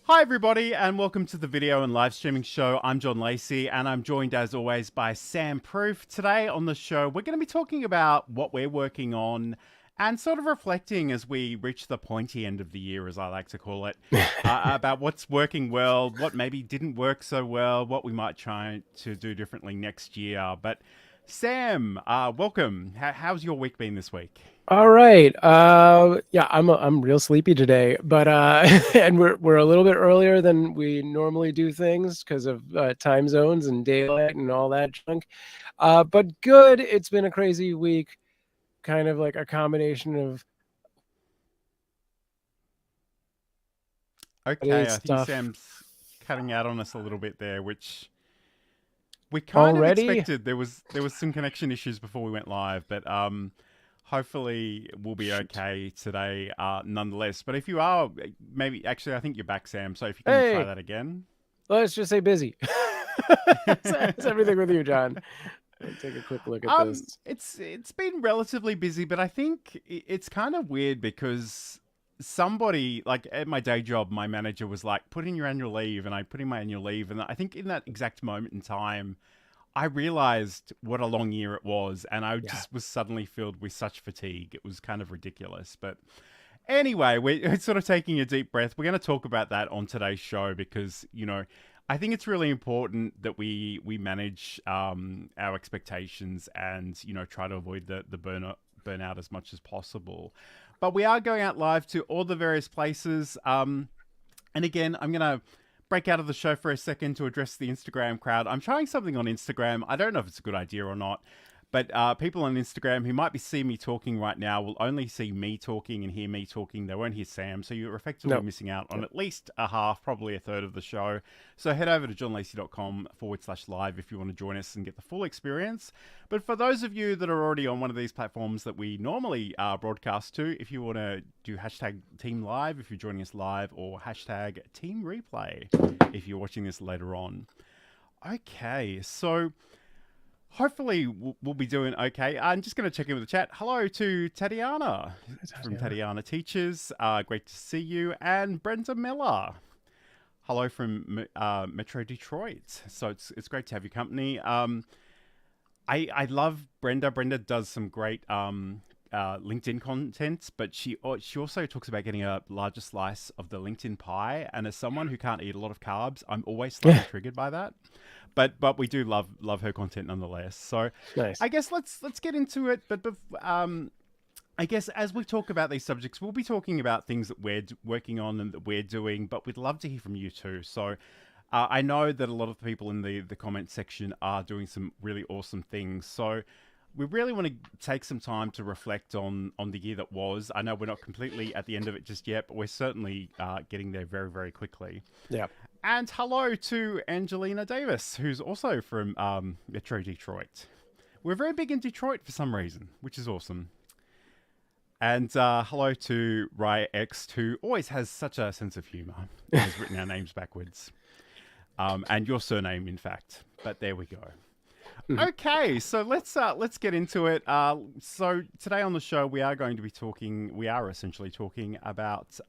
Hi everybody and welcome to the video and live streaming show. I'm John Lacey and I'm joined as always by Sam Proof. Today on the show we're going to be talking about what we're working on and sort of reflecting as we reach the pointy end of the year, as I like to call it, about what's working well, what maybe didn't work so well, what we might try to do differently next year. But Sam, welcome. How's your week been this week? All right. Yeah, I'm real sleepy today, but and we're a little bit earlier than we normally do things because of time zones and daylight and all that junk. But good. It's been a crazy week, kind of like a combination of Okay, I think stuff Sam's cutting out on us a little bit there, which we kind of already. expected. There was some connection issues before we went live, but hopefully we'll be Shoot. okay today, nonetheless. But if you are, maybe actually, I think you're back, Sam. So if you can try Hey, that again. let's just say busy. That's everything with you, John. Let's take a quick look at this. It's been relatively busy, but I think it's kind of weird because somebody like at my day job, my manager was like, "Put in your annual leave," and I put in my annual leave, and I think in that exact moment in time, I realized what a long year it was, and I Yeah. just was suddenly filled with such fatigue. It was kind of ridiculous, but. Anyway, we're sort of taking a deep breath. We're going to talk about that on today's show because, I think it's really important that we manage our expectations and, try to avoid the burnout as much as possible. But we are going out live to all the various places. And again, I'm going to break out of the show for a second to address the Instagram crowd. I'm trying something on Instagram. I don't know if it's a good idea or not. But people on Instagram who might be seeing me talking right now will only see me talking and hear me talking. They won't hear Sam. So you're effectively No. missing out on at least a half, probably a third of the show. So head over to johnlacey.com/live if you want to join us and get the full experience. But for those of you that are already on one of these platforms that we normally broadcast to, if you want to do hashtag Team Live, if you're joining us live, or hashtag Team Replay if you're watching this later on. Okay, so hopefully we'll be doing okay. I'm just going to check in with the chat. Hello to Tatiana from Tatiana Teachers. Great to see you. And Brenda Miller. Hello from Metro Detroit. So it's great to have your company. I love Brenda. Brenda does some great LinkedIn content, but she also talks about getting a larger slice of the LinkedIn pie. And as someone who can't eat a lot of carbs, I'm always slightly triggered by that. But we do love her content nonetheless. So Nice. I guess let's get into it. But I guess as we talk about these subjects, we'll be talking about things that we're working on and that we're doing. But we'd love to hear from you too. So I know that a lot of the people in the comment section are doing some really awesome things. So we really want to take some time to reflect on the year that was. I know we're not completely at the end of it just yet, but we're certainly getting there very, very quickly. Yeah. And hello to Angelina Davis, who's also from Metro Detroit. We're very big in Detroit for some reason, which is awesome. And hello to Raya X, who always has such a sense of humor. Has written our names backwards. And your surname, in fact. But there we go. Okay, so let's get into it. So today on the show, we are essentially talking about,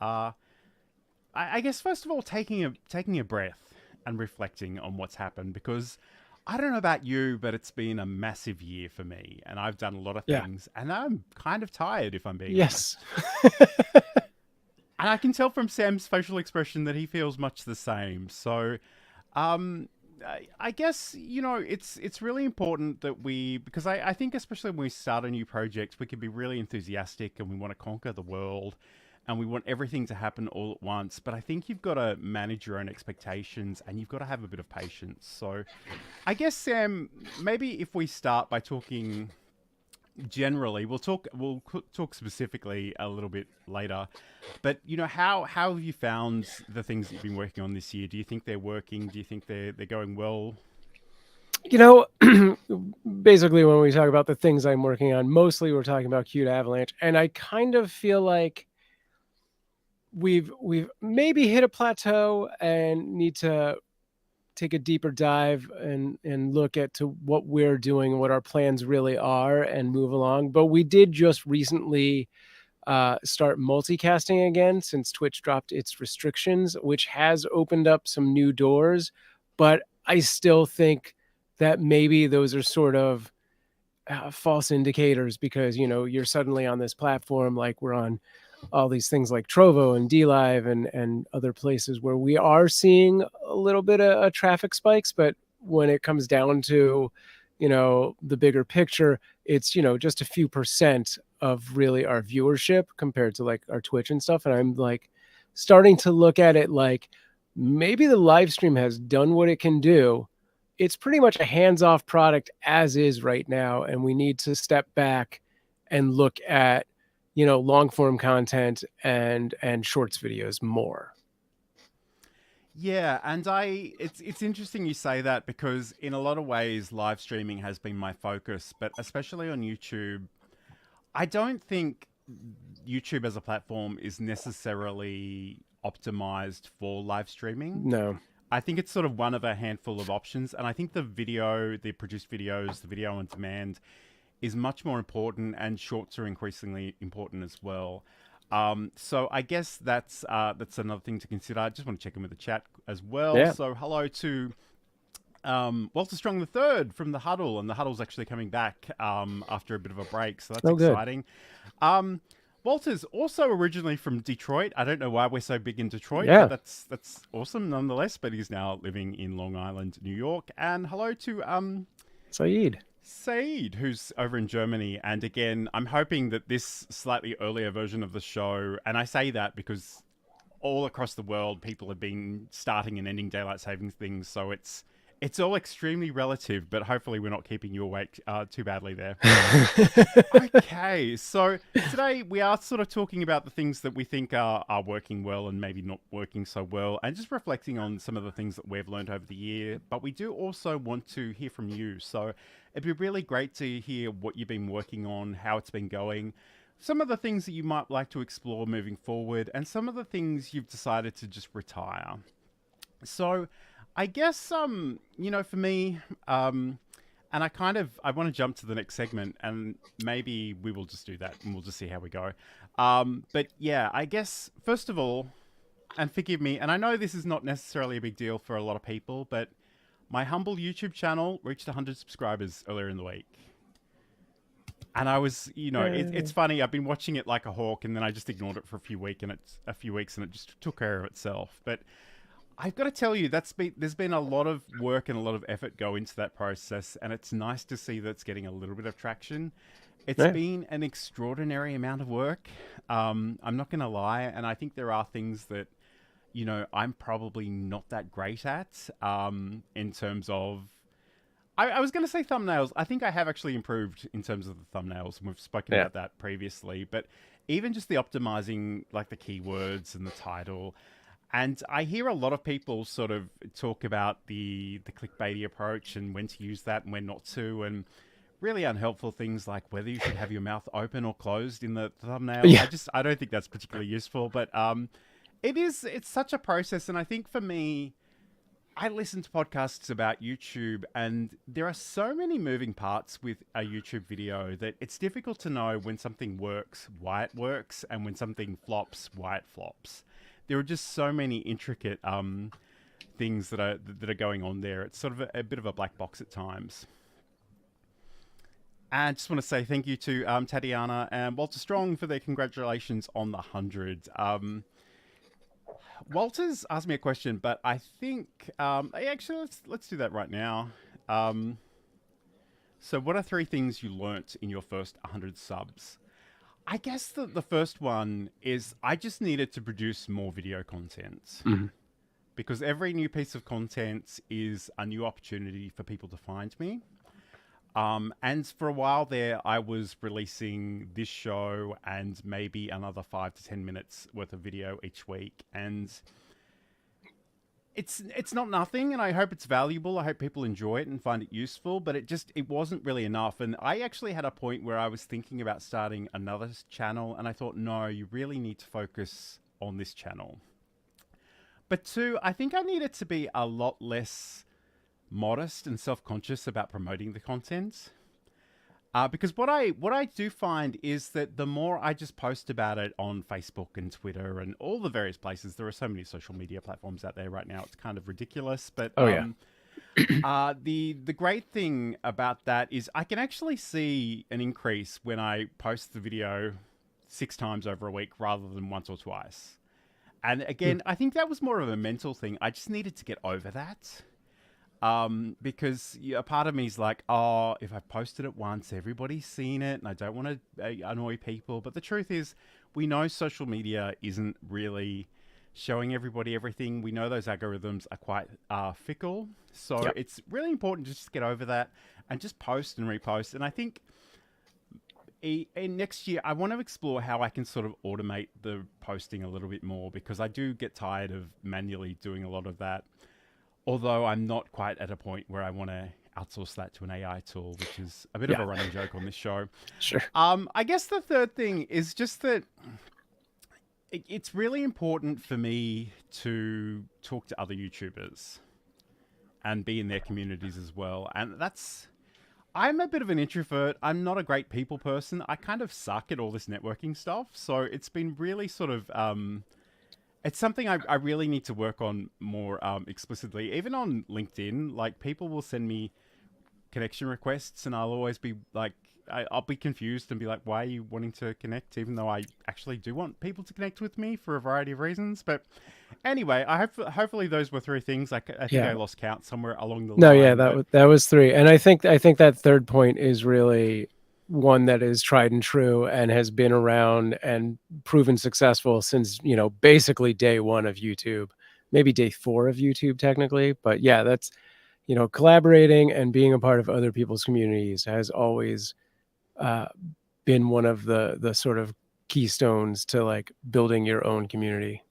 I guess, first of all, taking a breath and reflecting on what's happened, because I don't know about you, but it's been a massive year for me, and I've done a lot of Yeah. things, and I'm kind of tired, if I'm being honest. Yes. And I can tell from Sam's facial expression that he feels much the same. So, I guess, it's really important that because I think especially when we start a new project, we can be really enthusiastic and we want to conquer the world and we want everything to happen all at once. But I think you've got to manage your own expectations and you've got to have a bit of patience. So I guess, Sam, maybe if we start by talking generally, we'll talk specifically a little bit later, but how have you found the things that you've been working on this year? Do you think they're working? Do you think they're going well? Basically when we talk about the things I'm working on, mostly we're talking about Qt Avalanche, and I kind of feel like we've maybe hit a plateau and need to take a deeper dive and look at to what we're doing, what our plans really are, and move along. But we did just recently start multicasting again since Twitch dropped its restrictions, which has opened up some new doors. But I still think that maybe those are sort of false indicators because, you're suddenly on this platform, like we're on all these things like Trovo and DLive and other places where we are seeing a little bit of traffic spikes. But when it comes down to, the bigger picture, it's, just a few percent of really our viewership compared to like our Twitch and stuff. And I'm like starting to look at it like maybe the live stream has done what it can do. It's pretty much a hands-off product as is right now. And we need to step back and look at, long form content and shorts videos more. Yeah, and it's interesting you say that because in a lot of ways live streaming has been my focus, but especially on YouTube, I don't think YouTube as a platform is necessarily optimized for live streaming. No. I think it's sort of one of a handful of options, and I think the produced videos, the video on demand is much more important, and shorts are increasingly important as well. So I guess that's another thing to consider. I just want to check in with the chat as well. Yeah. So hello to Walter Strong III from The Huddle, and The Huddle's actually coming back after a bit of a break, so that's exciting. Walter's also originally from Detroit. I don't know why we're so big in Detroit, but that's awesome nonetheless. But he's now living in Long Island, New York. And hello to Saeed, who's over in Germany. And again, I'm hoping that this slightly earlier version of the show, and I say that because all across the world, people have been starting and ending daylight savings things. So it's all extremely relative, but hopefully we're not keeping you awake too badly there. Okay, so today we are sort of talking about the things that we think are working well and maybe not working so well, and just reflecting on some of the things that we've learned over the year. But we do also want to hear from you. So it'd be really great to hear what you've been working on, how it's been going, some of the things that you might like to explore moving forward, and some of the things you've decided to just retire. So I guess, for me, and I want to jump to the next segment, and maybe we will just do that and we'll just see how we go. But yeah, I guess, first of all, and forgive me, and I know this is not necessarily a big deal for a lot of people, but my humble YouTube channel reached 100 subscribers earlier in the week. And I was, it's funny. I've been watching it like a hawk, and then I just ignored it for a few weeks, and it just took care of itself. But I've got to tell you, there's been a lot of work and a lot of effort go into that process, and it's nice to see that it's getting a little bit of traction. It's been an extraordinary amount of work. I'm not going to lie, and I think there are things that, I'm probably not that great at in terms of... I was going to say thumbnails. I think I have actually improved in terms of the thumbnails, and we've spoken about that previously. But even just the optimizing, like the keywords and the title... And I hear a lot of people sort of talk about the clickbaity approach and when to use that and when not to, and really unhelpful things like whether you should have your mouth open or closed in the thumbnail. Yeah. I don't think that's particularly useful, but it's such a process. And I think for me, I listen to podcasts about YouTube, and there are so many moving parts with a YouTube video that it's difficult to know when something works, why it works, and when something flops, why it flops. There are just so many intricate things that are going on there. It's sort of a bit of a black box at times. And I just want to say thank you to Tatiana and Walter Strong for their congratulations on the 100. Walter's asked me a question, but I think actually let's do that right now. So what are 3 things you learnt in your first 100 subs? I guess the first one is I just needed to produce more video content. Mm-hmm. Because every new piece of content is a new opportunity for people to find me. And for a while there, I was releasing this show and maybe another 5 to 10 minutes worth of video each week. And it's not nothing, and I hope it's valuable. I hope people enjoy it and find it useful, but it wasn't really enough. And I actually had a point where I was thinking about starting another channel, and I thought, no, you really need to focus on this channel. But 2, I think I needed to be a lot less modest and self-conscious about promoting the content. Because what I do find is that the more I just post about it on Facebook and Twitter and all the various places, there are so many social media platforms out there right now. It's kind of ridiculous, but Oh yeah. the great thing about that is I can actually see an increase when I post the video 6 times over a week rather than once or twice. And again, I think that was more of a mental thing. I just needed to get over that. Because a part of me is like, oh, if I posted it once, everybody's seen it, and I don't want to annoy people. But the truth is, we know social media isn't really showing everybody everything. We know those algorithms are quite fickle. So Yep. it's really important to just get over that and just post and repost. And I think next year, I want to explore how I can sort of automate the posting a little bit more, because I do get tired of manually doing a lot of that. Although I'm not quite at a point where I want to outsource that to an AI tool, which is a bit of a running joke on this show. Sure. I guess the third thing is just that it's really important for me to talk to other YouTubers and be in their communities as well. And I'm a bit of an introvert. I'm not a great people person. I kind of suck at all this networking stuff. So it's been really sort of... it's something I really need to work on more explicitly. Even on LinkedIn, like, people will send me connection requests and I'll always be like, I'll be confused and be like, why are you wanting to connect? Even though I actually do want people to connect with me for a variety of reasons. But anyway, hopefully those were 3 things. I think I lost count somewhere along the line. No, yeah, that was 3. And I think that third point is really one that is tried and true and has been around and proven successful since, basically day 1 of YouTube, maybe day 4 of YouTube technically. But yeah, that's, collaborating and being a part of other people's communities has always been one of the sort of keystones to like building your own community.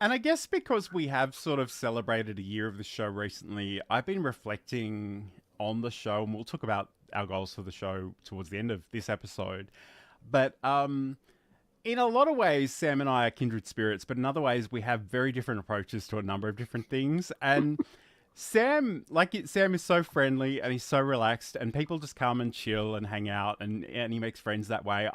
And I guess because we have sort of celebrated a year of the show recently, I've been reflecting on the show, and we'll talk about our goals for the show towards the end of this episode. But in a lot of ways, Sam and I are kindred spirits, but in other ways, we have very different approaches to a number of different things. And Sam is so friendly and he's so relaxed, and people just come and chill and hang out, and he makes friends that way.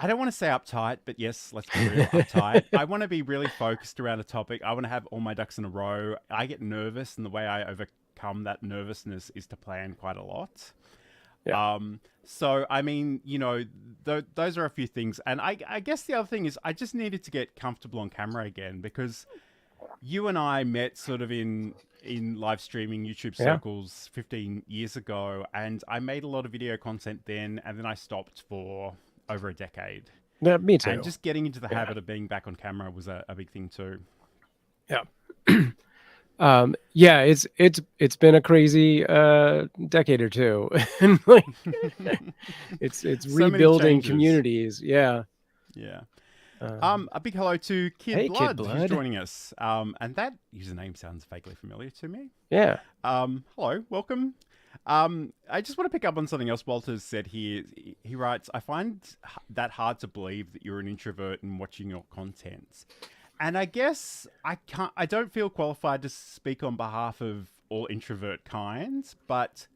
I don't want to say uptight, but yes, let's be real, uptight. I want to be really focused around a topic. I want to have all my ducks in a row. I get nervous, and the way I overcome that nervousness is to plan quite a lot. Yeah. So, I mean, those are a few things. And I guess the other thing is I just needed to get comfortable on camera again, because you and I met sort of in live streaming YouTube circles 15 years ago, and I made a lot of video content then, and then I stopped for over a decade. Yeah, me too. And just getting into the habit of being back on camera was a big thing too. Yeah. Yeah, it's been a crazy decade or two. And like it's so rebuilding communities. Yeah. Yeah. A big hello to Kid Blood, who's joining us. And that username sounds vaguely familiar to me. Yeah. Hello, welcome. I just want to pick up on something else Walter said here. He writes, I find that hard to believe that you're an introvert and watching your content. And I guess I don't feel qualified to speak on behalf of all introvert kinds, but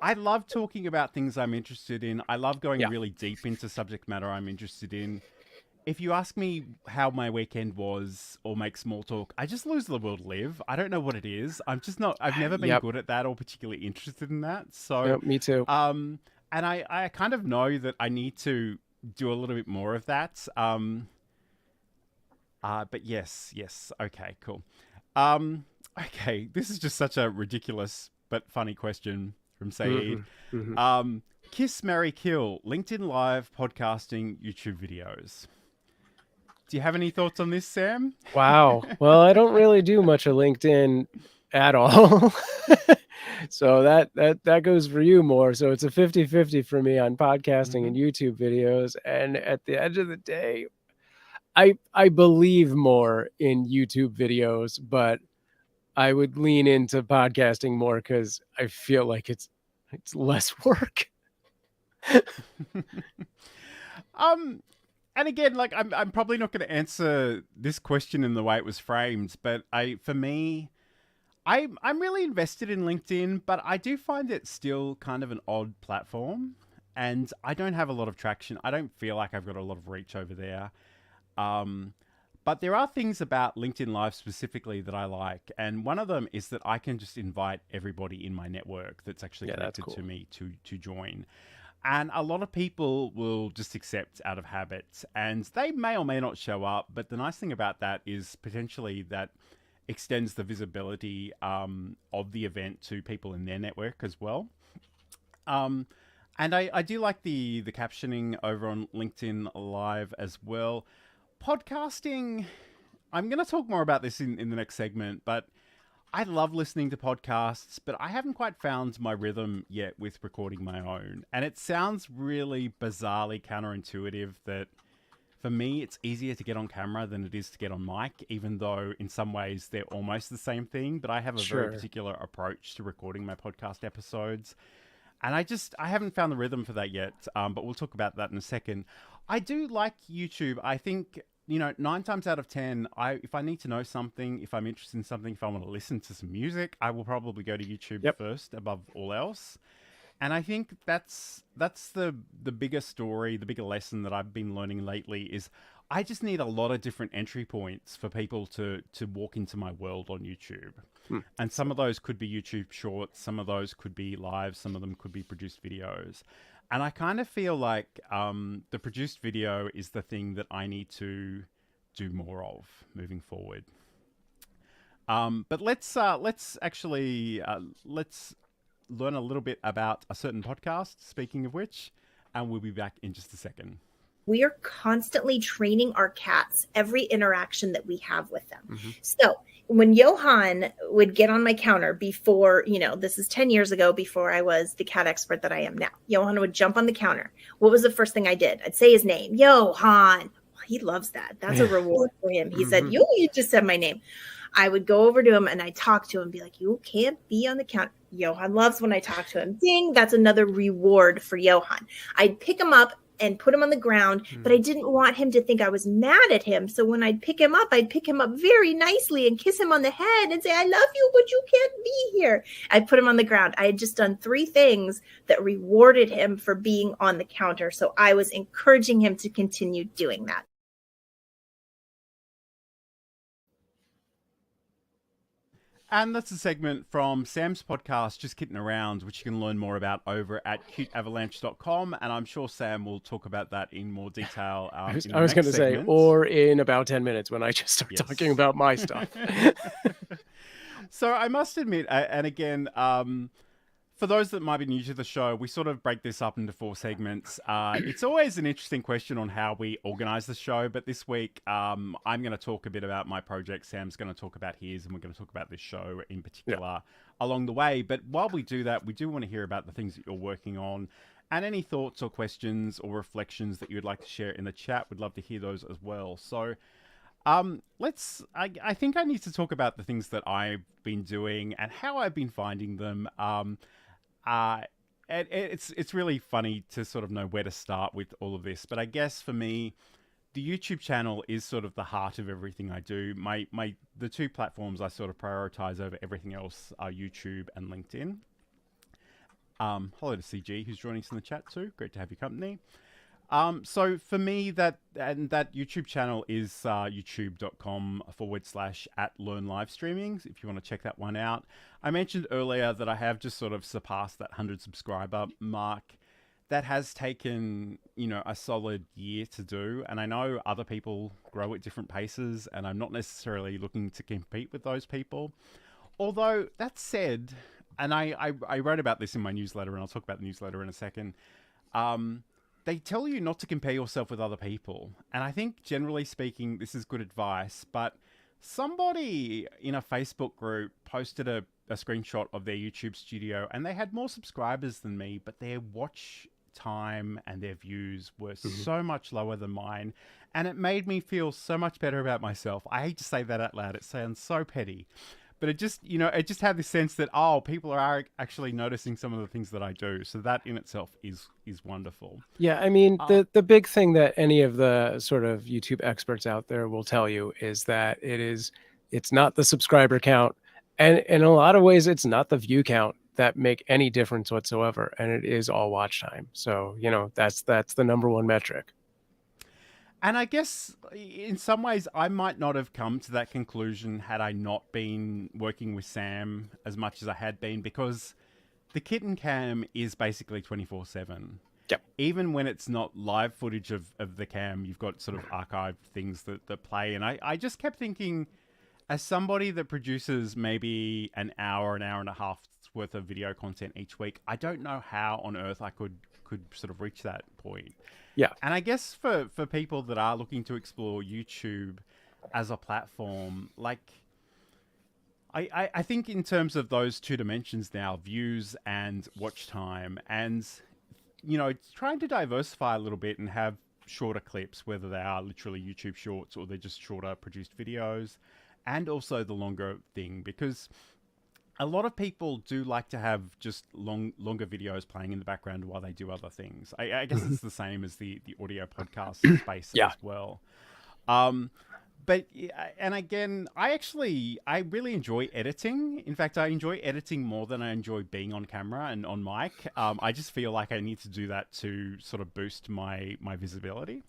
I love talking about things I'm interested in. I love going really deep into subject matter I'm interested in. If you ask me how my weekend was or make small talk, I just lose the will to live. I don't know what it is. I've never been good at that or particularly interested in that. So me too. And I kind of know that I need to do a little bit more of that. But yes. Okay, cool. Okay, this is just such a ridiculous but funny question from Saeed. Kiss, marry, kill, LinkedIn Live, podcasting, YouTube videos. Do you have any thoughts on this, Sam? Wow. Well, I don't really do much of LinkedIn at all. So that goes for you more. So it's a 50-50 for me on podcasting and YouTube videos. And at the end of the day, I believe more in YouTube videos, but I would lean into podcasting more because I feel like it's less work. And again, like I'm probably not going to answer this question in the way it was framed, but for me, I'm really invested in LinkedIn, but I do find it still kind of an odd platform, and I don't have a lot of traction. I don't feel like I've got a lot of reach over there. Um, but there are things about LinkedIn Live specifically that I like, and one of them is that I can just invite everybody in my network that's actually connected to me to join. And a lot of people will just accept out of habit, and they may or may not show up. But the nice thing about that is potentially that extends the visibility of the event to people in their network as well. Um, and I do like the captioning over on LinkedIn Live as well. Podcasting, I'm going to talk more about this in the next segment, but I love listening to podcasts, but I haven't quite found my rhythm yet with recording my own. And it sounds really bizarrely counterintuitive that for me, it's easier to get on camera than it is to get on mic, even though in some ways they're almost the same thing. But I have a very particular approach to recording my podcast episodes. And I haven't found the rhythm for that yet, but we'll talk about that in a second. I do like YouTube. I think, 9 times out of 10, if I need to know something, if I'm interested in something, if I want to listen to some music, I will probably go to YouTube first above all else. And I think that's the bigger story, the bigger lesson that I've been learning lately is I just need a lot of different entry points for people to walk into my world on YouTube. And some of those could be YouTube shorts, some of those could be live, some of them could be produced videos. And I kind of feel like the produced video is the thing that I need to do more of moving forward. But let's learn a little bit about a certain podcast, speaking of which, and we'll be back in just a second. We are constantly training our cats every interaction that we have with them. So when Johan would get on my counter before, this is 10 years ago, before I was the cat expert that I am now, Johan would jump on the counter. What was the first thing I did? I'd say his name, Johan. He loves that. That's a reward for him. He said, you just said my name. I would go over to him and I'd talk to him and be like, you can't be on the counter. Johan loves when I talk to him. Ding, that's another reward for Johan. I'd pick him up and put him on the ground, but I didn't want him to think I was mad at him. So when I'd pick him up very nicely and kiss him on the head and say, I love you, but you can't be here. I'd put him on the ground. I had just done 3 things that rewarded him for being on the counter. So I was encouraging him to continue doing that. And that's a segment from Sam's podcast, Just Kidding Around, which you can learn more about over at cuteavalanche.com. And I'm sure Sam will talk about that in more detail. I was going to say, or in about 10 minutes when I just start talking about my stuff. So I must admit, and again, for those that might be new to the show, we sort of break this up into 4 segments. It's always an interesting question on how we organize the show, but this week I'm going to talk a bit about my project. Sam's going to talk about his, and we're going to talk about this show in particular along the way. But while we do that, we do want to hear about the things that you're working on and any thoughts or questions or reflections that you would like to share in the chat. We'd love to hear those as well. So I think I need to talk about the things that I've been doing and how I've been finding them. It's really funny to sort of know where to start with all of this, but I guess for me, the YouTube channel is sort of the heart of everything I do. The 2 platforms I sort of prioritize over everything else are YouTube and LinkedIn. Hello to CG, who's joining us in the chat too. Great to have your company. So for me, that YouTube channel is youtube.com/@learnlivestreaming. If you want to check that one out. I mentioned earlier that I have just sort of surpassed that 100 subscriber mark. That has taken, a solid year to do. And I know other people grow at different paces, and I'm not necessarily looking to compete with those people. Although that said, and I wrote about this in my newsletter, and I'll talk about the newsletter in a second. They tell you not to compare yourself with other people. And I think generally speaking, this is good advice, but somebody in a Facebook group posted a screenshot of their YouTube studio, and they had more subscribers than me, but their watch time and their views were so much lower than mine. And it made me feel so much better about myself. I hate to say that out loud. It sounds so petty. But it just, it just had this sense that, people are actually noticing some of the things that I do. So that in itself is wonderful. Yeah, I mean, the big thing that any of the sort of YouTube experts out there will tell you is that it's not the subscriber count, And in a lot of ways, it's not the view count that make any difference whatsoever, and it is all watch time. So, that's the number one metric. And I guess in some ways, I might not have come to that conclusion had I not been working with Sam as much as I had been, because the kitten cam is basically 24/7. Yep. Even when it's not live footage of the cam, you've got sort of archived things that play. And I just kept thinking, as somebody that produces maybe an hour and a half worth of video content each week, I don't know how on earth I could sort of reach that point. Yeah. And I guess for people that are looking to explore YouTube as a platform, like, I think in terms of those two dimensions now, views and watch time, and, trying to diversify a little bit and have shorter clips, whether they are literally YouTube shorts or they're just shorter produced videos, and also the longer thing, because a lot of people do like to have just longer videos playing in the background while they do other things. I guess it's the same as the audio podcast space as well. But, and again, I really enjoy editing. In fact, I enjoy editing more than I enjoy being on camera and on mic. I just feel like I need to do that to sort of boost my visibility.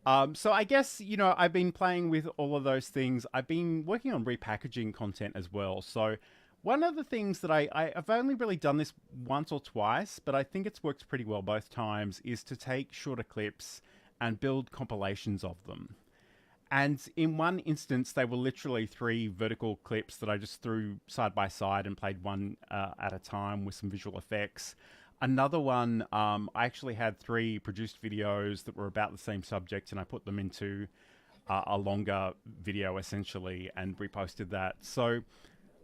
So I guess, I've been playing with all of those things. I've been working on repackaging content as well. So one of the things that I've only really done this once or twice, but I think it's worked pretty well both times, is to take shorter clips and build compilations of them. And in one instance, they were literally 3 vertical clips that I just threw side by side and played one at a time with some visual effects. Another one, I actually had 3 produced videos that were about the same subject, and I put them into a longer video essentially and reposted that. So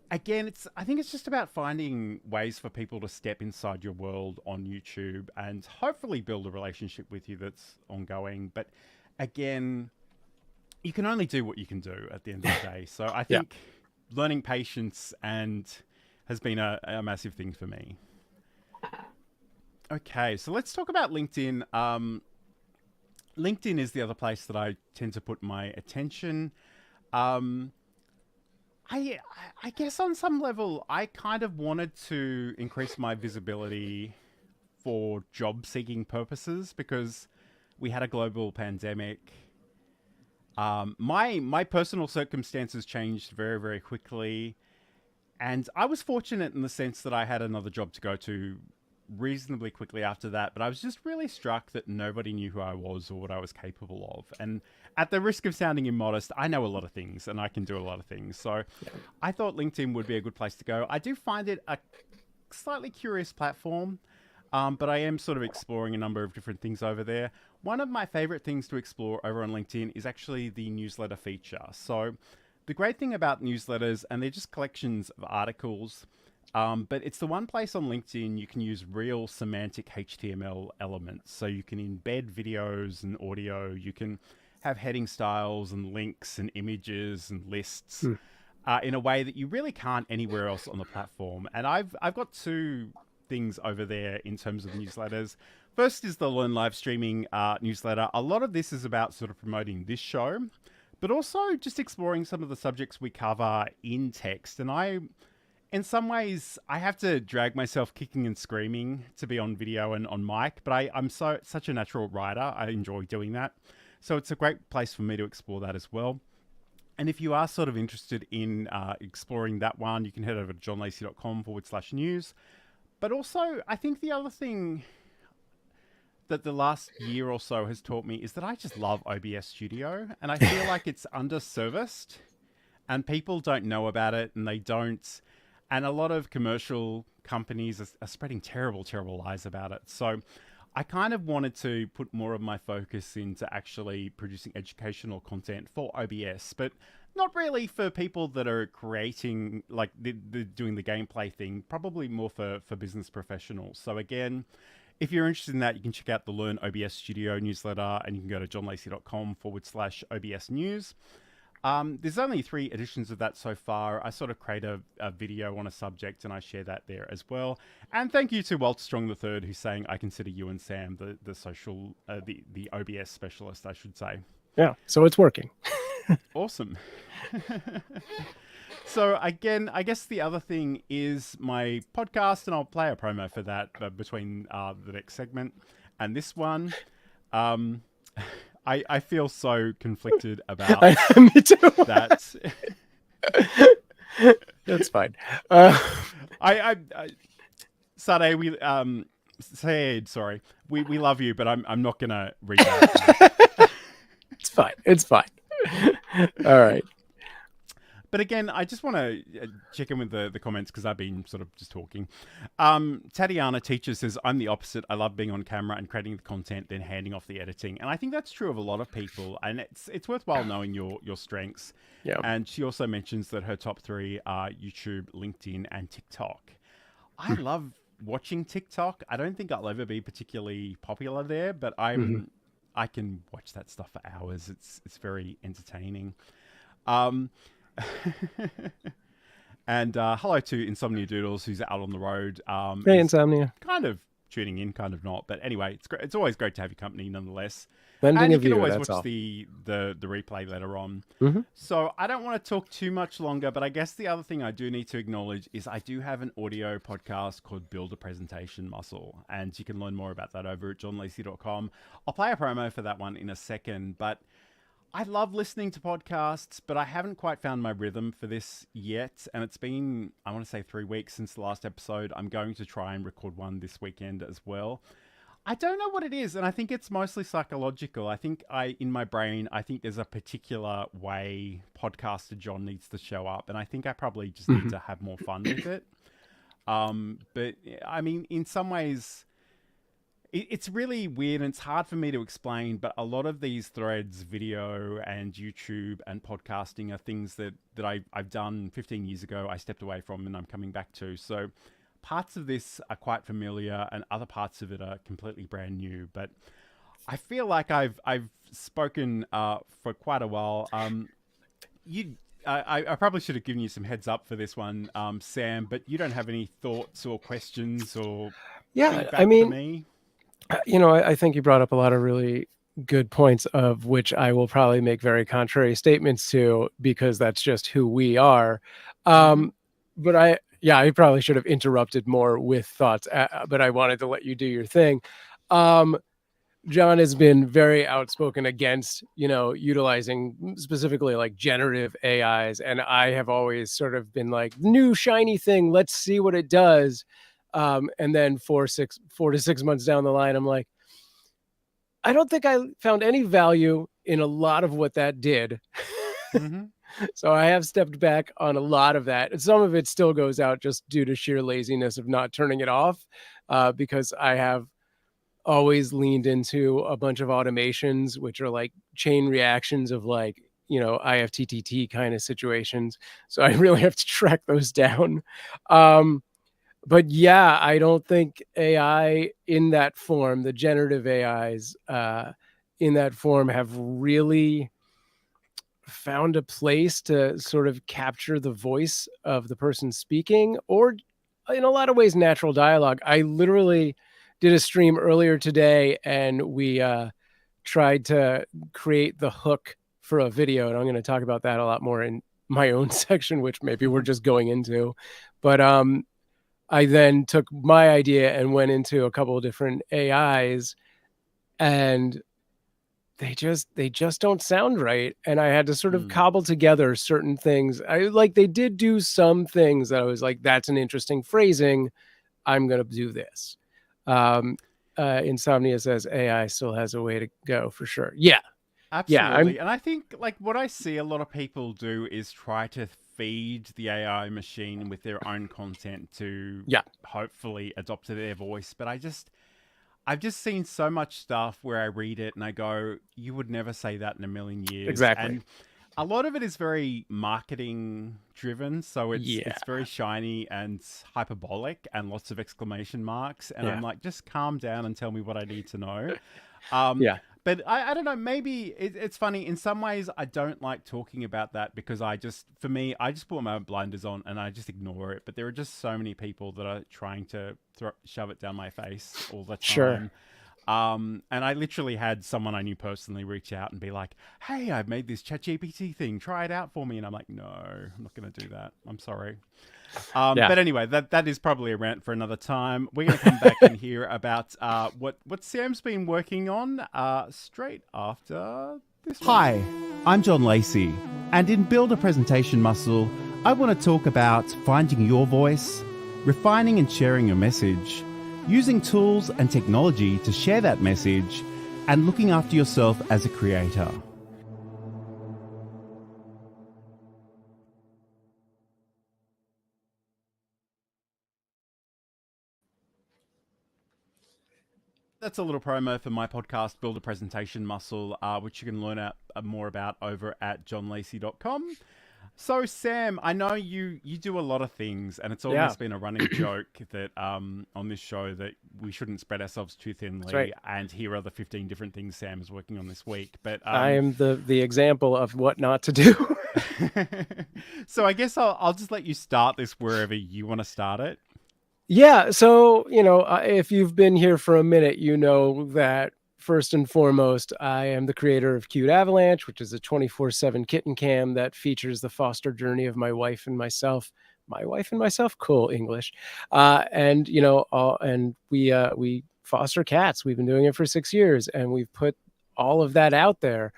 again, I think it's just about finding ways for people to step inside your world on YouTube and hopefully build a relationship with you that's ongoing. But again, you can only do what you can do at the end of the day. So I think learning patience has been a massive thing for me. Okay, so let's talk about LinkedIn. LinkedIn is the other place that I tend to put my attention. I guess on some level, I kind of wanted to increase my visibility for job-seeking purposes because we had a global pandemic. My personal circumstances changed very, very quickly, and I was fortunate in the sense that I had another job to go to reasonably quickly after that, but I was just really struck that nobody knew who I was or what I was capable of. And at the risk of sounding immodest, I know a lot of things and I can do a lot of things. So I thought LinkedIn would be a good place to go. I do find it a slightly curious platform, but I am sort of exploring a number of different things over there. One of my favorite things to explore over on LinkedIn is actually the newsletter feature. So the great thing about newsletters, and they're just collections of articles, but it's the one place on LinkedIn you can use real semantic HTML elements. So you can embed videos and audio. You can have heading styles and links and images and lists in a way that you really can't anywhere else on the platform. And I've got 2 things over there in terms of newsletters. First is the Learn Live Streaming newsletter. A lot of this is about sort of promoting this show, but also just exploring some of the subjects we cover in text. And in some ways, I have to drag myself kicking and screaming to be on video and on mic, but I'm such a natural writer. I enjoy doing that. So it's a great place for me to explore that as well. And if you are sort of interested in exploring that one, you can head over to johnlacey.com/news. But also, I think the other thing that the last year or so has taught me is that I just love OBS Studio, and I feel like it's underserviced and people don't know about it, and they don't. And a lot of commercial companies are spreading terrible, terrible lies about it. So I kind of wanted to put more of my focus into actually producing educational content for OBS, but not really for people that are creating, like doing the gameplay thing, probably more for business professionals. So again, if you're interested in that, you can check out the Learn OBS Studio newsletter, and you can go to johnlacey.com/OBS news. There's only 3 editions of that so far. I sort of create a video on a subject and I share that there as well. And thank you to Walt Strong III, who's saying I consider you and Sam the social, the OBS specialist, I should say. Yeah, so it's working. Awesome. So again, I guess the other thing is my podcast, and I'll play a promo for that between the next segment and this one. I feel so conflicted about Me too. that. That's fine. Sade, Said, sorry, we love you, but I'm not gonna read that. It's fine. It's fine. All right. But again, I just want to check in with the comments because I've been sort of just talking. Tatiana Teacher says, I'm the opposite. I love being on camera and creating the content, then handing off the editing. And I think that's true of a lot of people. And it's worthwhile knowing your strengths. Yeah. And she also mentions that her top 3 are YouTube, LinkedIn, and TikTok. I love watching TikTok. I don't think I'll ever be particularly popular there, but I can watch that stuff for hours. It's very entertaining. And hello to Insomnia Doodles, who's out on the road. Hey, Insomnia. Kind of tuning in, kind of not. But anyway, it's great. It's always great to have your company, nonetheless. Lending and a you can view, always that's watch all. the replay later on. Mm-hmm. So I don't want to talk too much longer, but I guess the other thing I do need to acknowledge is I do have an audio podcast called Build a Presentation Muscle, and you can learn more about that over at johnlacey.com. I'll play a promo for that one in a second, but I love listening to podcasts, but I haven't quite found my rhythm for this yet. And it's been, I want to say 3 weeks since the last episode. I'm going to try and record one this weekend as well. I don't know what it is, and I think it's mostly psychological. I think in my brain, I think there's a particular way podcaster John needs to show up, and I think I probably just need to have more fun with it. But I mean, in some ways, it's really weird and it's hard for me to explain, but a lot of these threads, video and YouTube and podcasting are things that I've done 15 years ago, I stepped away from and I'm coming back to. So parts of this are quite familiar and other parts of it are completely brand new. But I feel like I've spoken for quite a while. I probably should have given you some heads up for this one, Sam, but you don't have any thoughts or questions or feedback for me? I think you brought up a lot of really good points, of which I will probably make very contrary statements to, because that's just who we are. But I probably should have interrupted more with thoughts, but I wanted to let you do your thing. John has been very outspoken against, utilizing specifically like generative AIs. And I have always sort of been like, new shiny thing, let's see what it does. And then 4 to 6 months down the line, I'm like, I don't think I found any value in a lot of what that did. So I have stepped back on a lot of that. And some of it still goes out just due to sheer laziness of not turning it off, because I have always leaned into a bunch of automations, which are like chain reactions of like, IFTTT kind of situations. So I really have to track those down. But yeah, I don't think AI in that form, the generative AIs in that form, have really found a place to sort of capture the voice of the person speaking, or in a lot of ways, natural dialogue. I literally did a stream earlier today and we tried to create the hook for a video. And I'm going to talk about that a lot more in my own section, which maybe we're just going into. But I then took my idea and went into a couple of different AIs, and they just don't sound right. And I had to sort of cobble together certain things. They did do some things that I was like, that's an interesting phrasing, I'm going to do this. Insomnia says AI still has a way to go for sure. Yeah. Absolutely. Yeah, and I think what I see a lot of people do is try to feed the AI machine with their own content to hopefully adopt to their voice. But I've just seen so much stuff where I read it and I go, you would never say that in a million years. Exactly. And a lot of it is very marketing driven. So it's very shiny and hyperbolic and lots of exclamation marks. And I'm like, just calm down and tell me what I need to know. But I don't know, maybe it's funny. In some ways, I don't like talking about that because I just put my blinders on and I just ignore it. But there are just so many people that are trying to shove it down my face all the time. Sure. And I literally had someone I knew personally reach out and be like, hey, I've made this ChatGPT thing. Try it out for me. And I'm like, no, I'm not going to do that. I'm sorry. But anyway, that is probably a rant for another time. We're going to come back and hear about what Sam's been working on straight after this. Hi, I'm John Lacey. And in Build a Presentation Muscle, I want to talk about finding your voice, refining and sharing your message, using tools and technology to share that message, and looking after yourself as a creator. That's a little promo for my podcast, Build a Presentation Muscle, which you can learn out more about over at johnlacey.com. So, Sam, I know you do a lot of things, and it's almost been a running joke that on this show that we shouldn't spread ourselves too thinly. And here are the 15 different things Sam is working on this week. But I am the example of what not to do. So I guess I'll just let you start this wherever you want to start it. Yeah. So, if you've been here for a minute, you know that first and foremost, I am the creator of Cute Avalanche, which is a 24/7 kitten cam that features the foster journey of my wife and myself. My wife and myself, cool English. And we foster cats. We've been doing it for 6 years, and we've put all of that out there.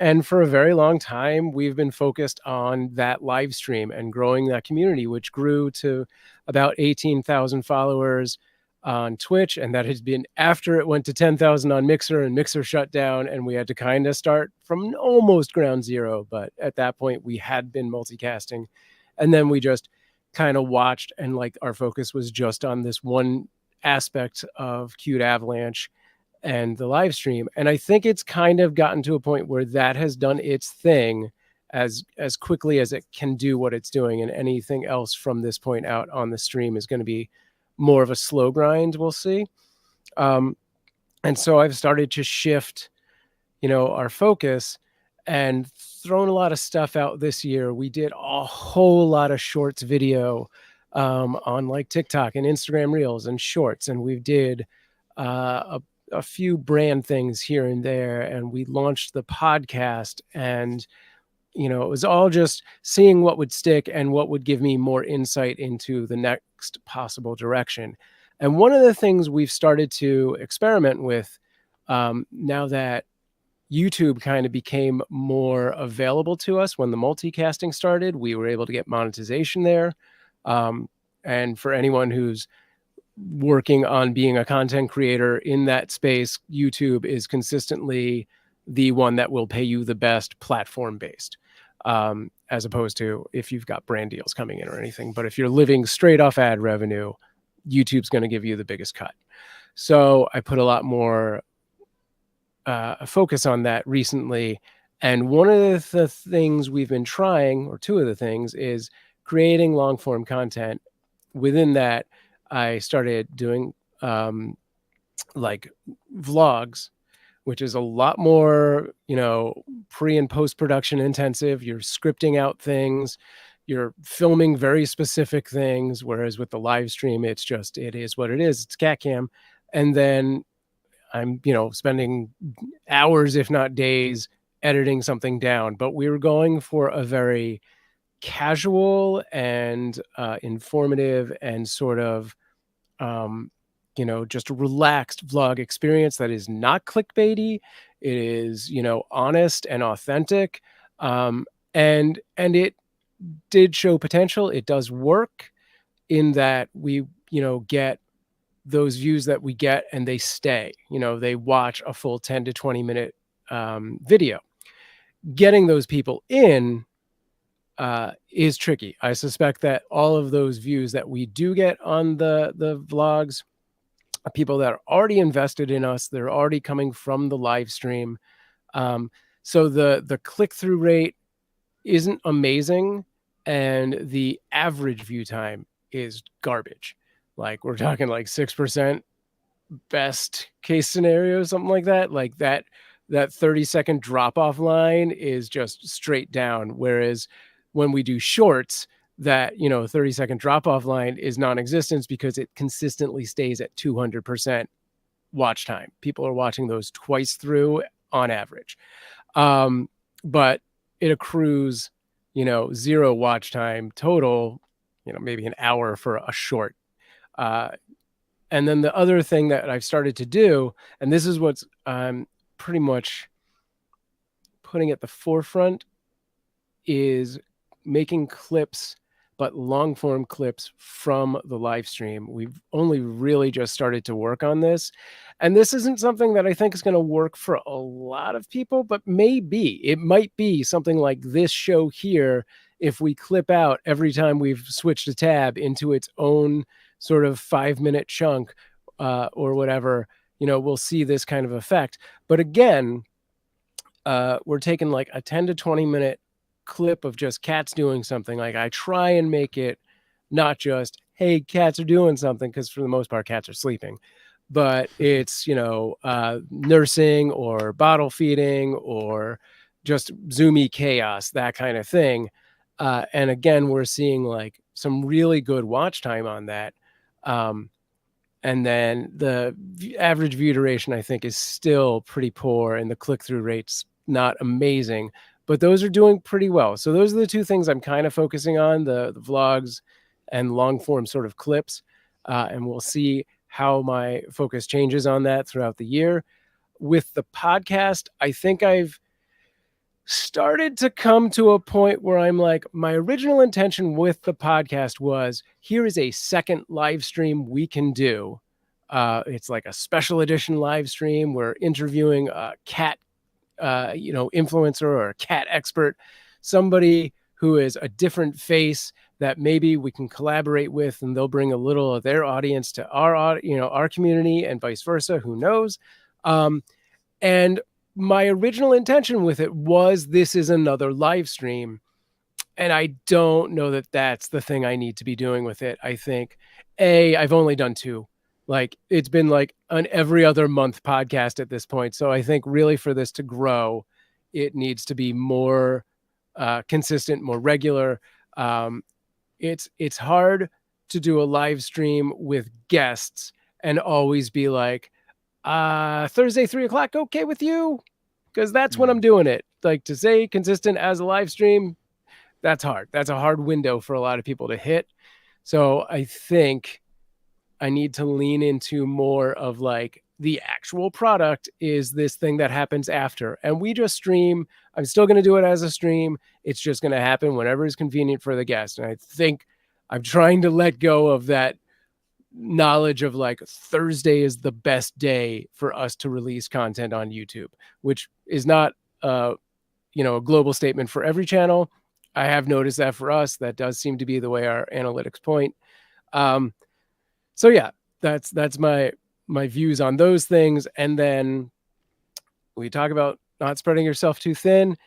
And for a very long time, we've been focused on that live stream and growing that community, which grew to about 18,000 followers on Twitch. And that has been after it went to 10,000 on Mixer, and Mixer shut down. And we had to kind of start from almost ground zero. But at that point, we had been multicasting. And then we just kind of watched, and like our focus was just on this one aspect of Cute Avalanche and the live stream. And I think it's kind of gotten to a point where that has done its thing as quickly as it can do what it's doing. And anything else from this point out on the stream is going to be more of a slow grind. We'll see. And so I've started to shift, our focus and thrown a lot of stuff out this year. We did a whole lot of shorts video on like TikTok and Instagram Reels and shorts. And we did a few brand things here and there, and we launched the podcast, and it was all just seeing what would stick and what would give me more insight into the next possible direction. And one of the things we've started to experiment with now that YouTube kind of became more available to us when the multicasting started, we were able to get monetization there. And for anyone who's working on being a content creator in that space, YouTube is consistently the one that will pay you the best platform based, as opposed to if you've got brand deals coming in or anything. But if you're living straight off ad revenue, YouTube's going to give you the biggest cut. So I put a lot more focus on that recently. And one of the things we've been trying, or two of the things, is creating long form content. Within that, I started doing like vlogs, which is a lot more, pre and post production intensive. You're scripting out things, you're filming very specific things. Whereas with the live stream, it is what it is. It's cat cam. And then I'm, spending hours, if not days, editing something down. But we were going for a very casual and informative and sort of just a relaxed vlog experience that is not clickbaity. It is, honest and authentic. And it did show potential. It does work in that we, get those views that we get, and they stay, they watch a full 10 to 20 minute video. Getting those people in is tricky. I suspect that all of those views that we do get on the vlogs are people that are already invested in us. They're already coming from the live stream. So the click-through rate isn't amazing, and the average view time is garbage. Like we're talking like 6% best case scenario, something like that. Like that 30-second drop-off line is just straight down. Whereas when we do shorts, that 30-second drop-off line is non-existent because it consistently stays at 200%. watch time. People are watching those twice through on average. But it accrues, 0 watch time total, maybe an hour for a short. And then the other thing that I've started to do, and this is what's pretty much putting at the forefront, is making clips, but long form clips from the live stream. We've only really just started to work on this. And this isn't something that I think is going to work for a lot of people, but maybe it might be something like this show here. If we clip out every time we've switched a tab into its own sort of 5-minute chunk or whatever, we'll see this kind of effect. But again, we're taking like a 10 to 20 minute clip of just cats doing something. Like I try and make it not just, hey, cats are doing something, because for the most part, cats are sleeping. But it's, nursing or bottle feeding or just zoomy chaos, that kind of thing. And again, we're seeing like some really good watch time on that. And then the average view duration, I think, is still pretty poor, and the click-through rate's not amazing, but those are doing pretty well. So those are the two things I'm kind of focusing on, the vlogs and long-form sort of clips. And we'll see how my focus changes on that throughout the year. With the podcast, I think I've started to come to a point where I'm like, my original intention with the podcast was, here is a second live stream we can do. It's like a special edition live stream. We're interviewing a cat, influencer or a cat expert, somebody who is a different face that maybe we can collaborate with, and they'll bring a little of their audience to our community, and vice versa. Who knows? And my original intention with it was, this is another live stream. And I don't know that that's the thing I need to be doing with it. I think, I've only done 2. Like, it's been like an every other month podcast at this point. So I think really for this to grow, it needs to be more consistent, more regular. It's hard to do a live stream with guests and always be like, Thursday, 3:00, okay with you? Because that's when I'm doing it. Like, to say consistent as a live stream, that's hard. That's a hard window for a lot of people to hit. So I think I need to lean into more of like, the actual product is this thing that happens after, and we just stream. I'm still going to do it as a stream. It's just going to happen whenever is convenient for the guest. And I think I'm trying to let go of that knowledge of like, Thursday is the best day for us to release content on YouTube, which is not a global statement for every channel. I have noticed that for us, that does seem to be the way our analytics point. So yeah, that's my views on those things. And then we talk about not spreading yourself too thin.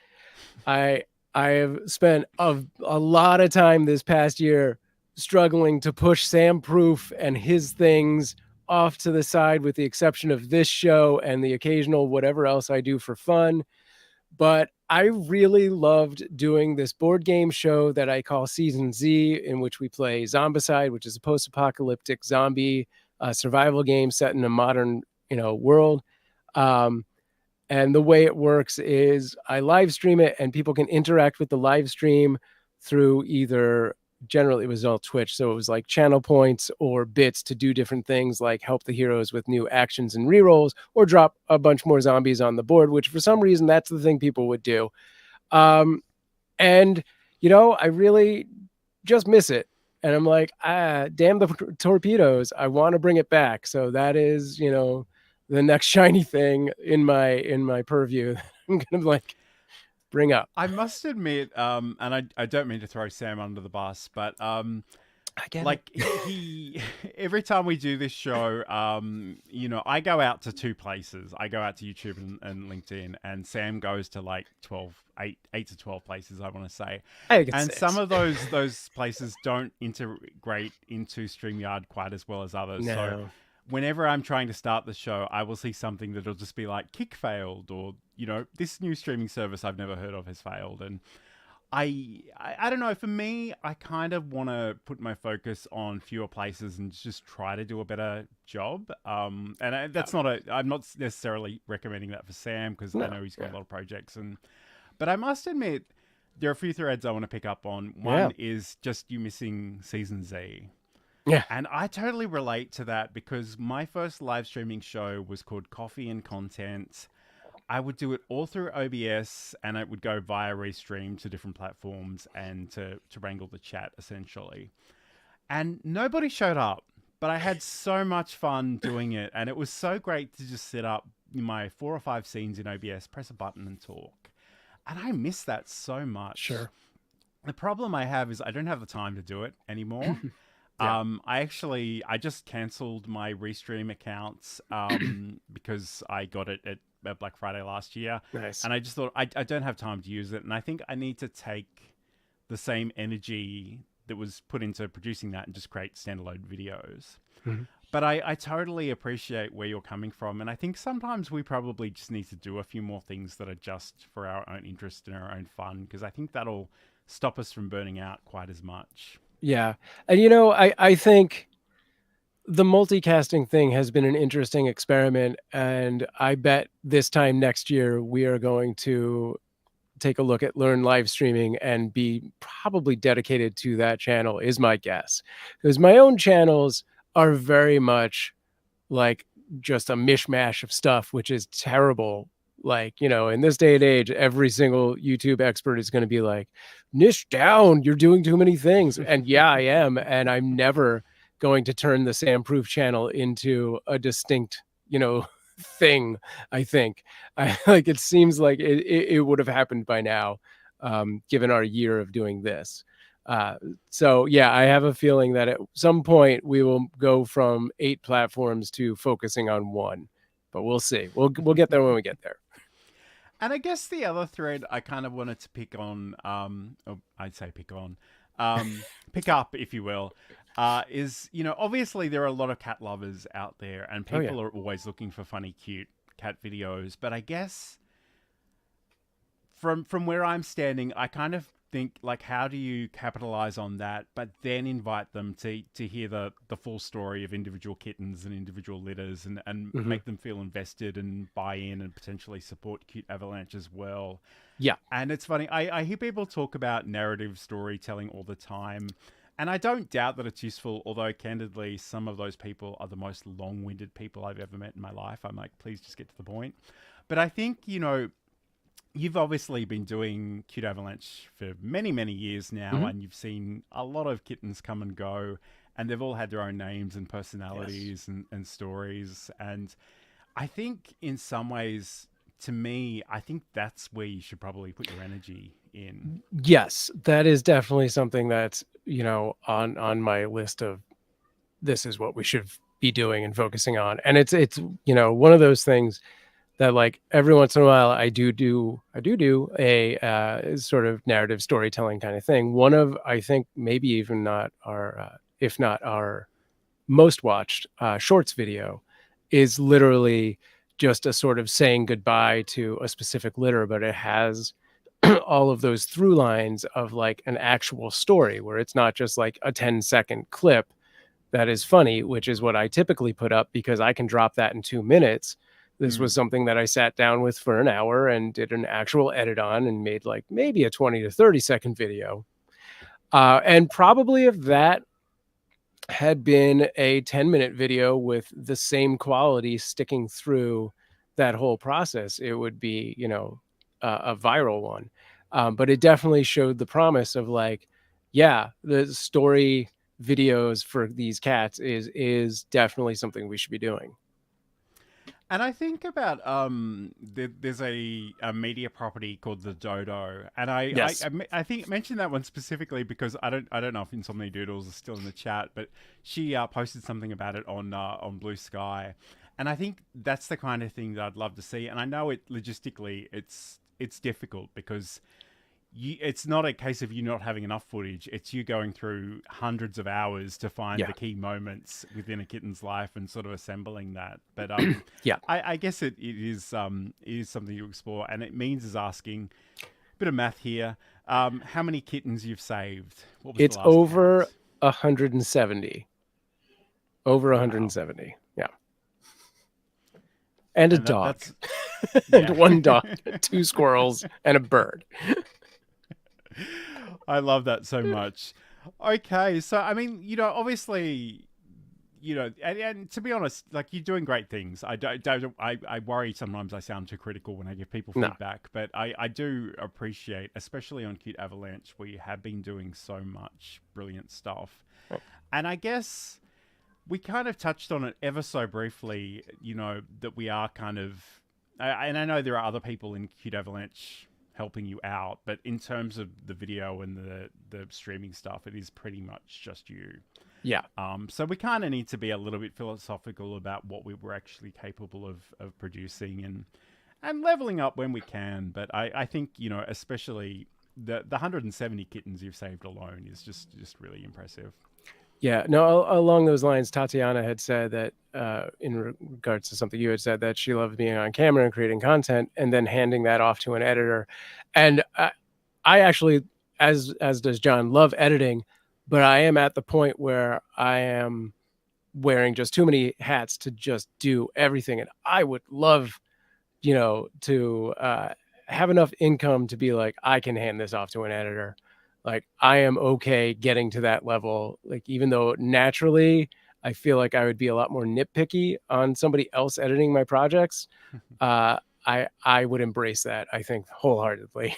I have spent a lot of time this past year struggling to push Sam Proof and his things off to the side, with the exception of this show and the occasional whatever else I do for fun. But I really loved doing this board game show that I call Season Z, in which we play Zombicide, which is a post-apocalyptic zombie survival game set in a modern, world. And the way it works is I live stream it, and people can interact with the live stream through either, generally it was all Twitch, so it was like channel points or bits to do different things, like help the heroes with new actions and rerolls, or drop a bunch more zombies on the board, which for some reason that's the thing people would do. And I really just miss it, and I'm like, damn the torpedoes, I want to bring it back. So that is the next shiny thing in my purview that I'm gonna like bring up. I must admit, and I don't mean to throw Sam under the bus, but I get like he every time we do this show, I go out to 2 places. I go out to YouTube and LinkedIn, and Sam goes to like 8 to 12 places, I want to say. I think it's and 6. some of those places don't integrate into StreamYard quite as well as others. No. So whenever I'm trying to start the show, I will see something that'll just be like, kick failed, or this new streaming service I've never heard of has failed. And I don't know. For me, I kind of want to put my focus on fewer places and just try to do a better job. That's not I'm not necessarily recommending that for Sam because I know he's got a lot of projects. But I must admit, there are a few threads I want to pick up on. One is just you missing season Z. Yeah. And I totally relate to that because my first live streaming show was called Coffee and Content. I would do it all through OBS and it would go via restream to different platforms and to wrangle the chat essentially. And nobody showed up, but I had so much fun doing it. And it was so great to just set up my 4 or 5 scenes in OBS, press a button and talk. And I miss that so much. Sure. The problem I have is I don't have the time to do it anymore. I just cancelled my Restream accounts because I got it at Black Friday last year. Nice. And I just thought I don't have time to use it. And I think I need to take the same energy that was put into producing that and just create standalone videos. Mm-hmm. But I totally appreciate where you're coming from. And I think sometimes we probably just need to do a few more things that are just for our own interest and our own fun, because I think that'll stop us from burning out quite as much. Yeah. And, I think the multicasting thing has been an interesting experiment. And I bet this time next year, we are going to take a look at Learn Live Streaming and be probably dedicated to that channel is my guess. Because my own channels are very much like just a mishmash of stuff, which is terrible. Like, in this day and age, every single YouTube expert is going to be like, niche down, you're doing too many things. And yeah, I am. And I'm never going to turn the Sam Proof channel into a distinct, thing. I think it seems like it would have happened by now, given our year of doing this. So yeah, I have a feeling that at some point we will go from 8 platforms to focusing on 1, but we'll see. We'll get there when we get there. And I guess the other thread I kind of wanted to pick on, pick up, if you will, is, obviously there are a lot of cat lovers out there and people are always looking for funny, cute cat videos. But I guess from where I'm standing, I kind of think, like, how do you capitalize on that, but then invite them to hear the full story of individual kittens and individual litters and Mm-hmm. make them feel invested and buy in and potentially support Cute Avalanche as well. Yeah. And it's funny, I hear people talk about narrative storytelling all the time, and I don't doubt that it's useful, although candidly, some of those people are the most long-winded people I've ever met in my life. I'm like, please just get to the point. But I think, you've obviously been doing Cute Avalanche for many, many years now, Mm-hmm. and you've seen a lot of kittens come and go, and they've all had their own names and personalities and stories. And I think in some ways, to me, I think that's where you should probably put your energy in. Yes, that is definitely something that's, on my list of this is what we should be doing and focusing on. And it's one of those things that, like, every once in a while I do a sort of narrative storytelling kind of thing. One of, I think, maybe even not our if not our most watched shorts video is literally just a sort of saying goodbye to a specific litter, but it has all of those through lines of like an actual story where it's not just like a 10-second clip that is funny, which is what I typically put up because I can drop that in 2 minutes. This was something that I sat down with for an hour and did an actual edit on and made like maybe a 20 to 30 second video. And probably if that had been a 10-minute video with the same quality sticking through that whole process, it would be, a viral one. But it definitely showed the promise of like, yeah, the story videos for these cats is definitely something we should be doing. And I think about there's a media property called the Dodo, and I think mentioned that one specifically because I don't know if Insomnia Doodles is still in the chat, but she posted something about it on Blue Sky, and I think that's the kind of thing that I'd love to see. And I know it logistically it's difficult because it's not a case of you not having enough footage. It's you going through hundreds of hours to find the key moments within a kitten's life and sort of assembling that. But I guess it is something to explore, and it means is asking a bit of math here. how many kittens you've saved. What was It's the last over count? 170. Over Wow. 170. Yeah. And a And dog. that's And yeah. one dog, 2 squirrels, and a bird. I love that so much. Okay, so I mean, obviously, and to be honest, like you're doing great things. I worry sometimes I sound too critical when I give people No. feedback, but I do appreciate, especially on Cute Avalanche, where you have been doing so much brilliant stuff. Right. And I guess we kind of touched on it ever so briefly, that we are kind of, and I know there are other people in Cute Avalanche helping you out, but in terms of the video and the streaming stuff, it is pretty much just you. Yeah. So we kind of need to be a little bit philosophical about what we were actually capable of producing and leveling up when we can. But I think, especially the 170 kittens you've saved alone is just really impressive. Yeah, no, along those lines, Tatiana had said that in regards to something you had said, that she loved being on camera and creating content and then handing that off to an editor. And I actually, as does John, love editing, but I am at the point where I am wearing just too many hats to just do everything. And I would love, to have enough income to be like, I can hand this off to an editor. Like, I am okay getting to that level. Like, even though naturally I feel like I would be a lot more nitpicky on somebody else editing my projects, I would embrace that, I think, wholeheartedly.